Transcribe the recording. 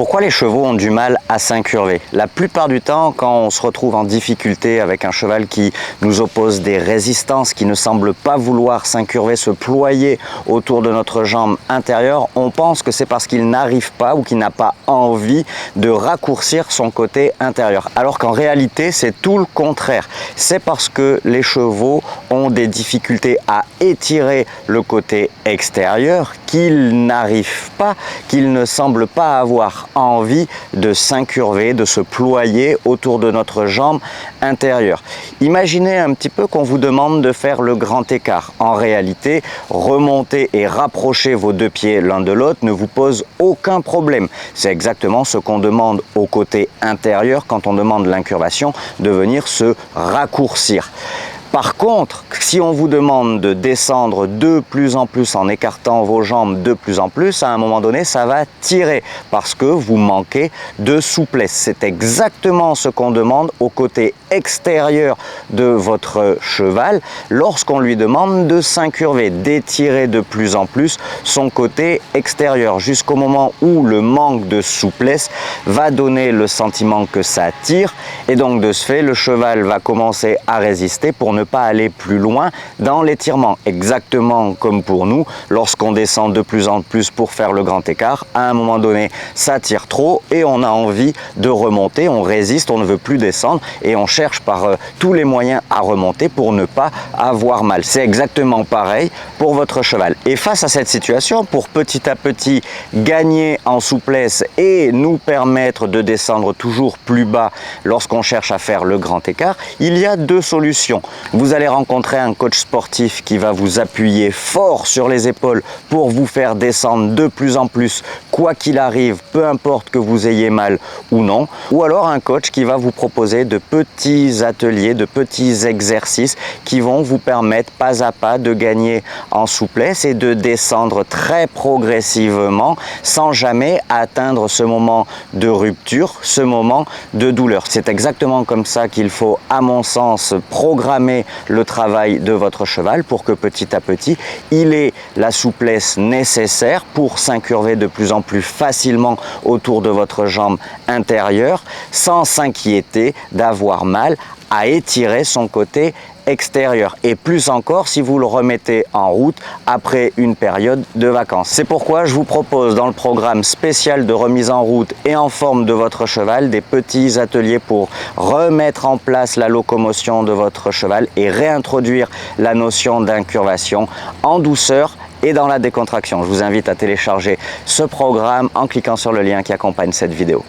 Pourquoi les chevaux ont du mal à s'incurver? La plupart du temps, quand on se retrouve en difficulté avec un cheval qui nous oppose des résistances, qui ne semble pas vouloir s'incurver, se ployer autour de notre jambe intérieure, on pense que c'est parce qu'il n'arrive pas ou qu'il n'a pas envie de raccourcir son côté intérieur. Alors qu'en réalité, c'est tout le contraire. C'est parce que les chevaux ont des difficultés à étirer le côté extérieur qu'ils n'arrivent pas, qu'ils ne semblent pas avoir envie de s'incurver, de se ployer autour de notre jambe intérieure. Imaginez un petit peu qu'on vous demande de faire le grand écart. En réalité, remonter et rapprocher vos deux pieds l'un de l'autre ne vous pose aucun problème. C'est exactement ce qu'on demande au côté intérieur quand on demande l'incurvation, de venir se raccourcir. Par contre, si on vous demande de descendre de plus en plus en écartant vos jambes de plus en plus, à un moment donné, ça va tirer parce que vous manquez de souplesse. C'est exactement ce qu'on demande au côté extérieur de votre cheval lorsqu'on lui demande de s'incurver, d'étirer de plus en plus son côté extérieur jusqu'au moment où le manque de souplesse va donner le sentiment que ça tire et donc de ce fait, le cheval va commencer à résister pour ne pas aller plus loin dans l'étirement. Exactement comme pour nous, lorsqu'on descend de plus en plus pour faire le grand écart, à un moment donné, ça tire trop et on a envie de remonter, on résiste, on ne veut plus descendre et on cherche par tous les moyens à remonter pour ne pas avoir mal. C'est exactement pareil pour votre cheval. Et face à cette situation, pour petit à petit gagner en souplesse et nous permettre de descendre toujours plus bas lorsqu'on cherche à faire le grand écart, il y a deux solutions. Vous allez rencontrer un coach sportif qui va vous appuyer fort sur les épaules pour vous faire descendre de plus en plus, quoi qu'il arrive, peu importe que vous ayez mal ou non. Ou alors un coach qui va vous proposer de petits ateliers, de petits exercices qui vont vous permettre pas à pas de gagner en souplesse et de descendre très progressivement sans jamais atteindre ce moment de rupture, ce moment de douleur. C'est exactement comme ça qu'il faut, à mon sens, programmer le travail de votre cheval pour que petit à petit, il ait la souplesse nécessaire pour s'incurver de plus en plus facilement autour de votre jambe intérieure sans s'inquiéter d'avoir mal à étirer son côté extérieur et plus encore si vous le remettez en route après une période de vacances. C'est pourquoi je vous propose dans le programme spécial de remise en route et en forme de votre cheval des petits ateliers pour remettre en place la locomotion de votre cheval et réintroduire la notion d'incurvation en douceur et dans la décontraction. Je vous invite à télécharger ce programme en cliquant sur le lien qui accompagne cette vidéo.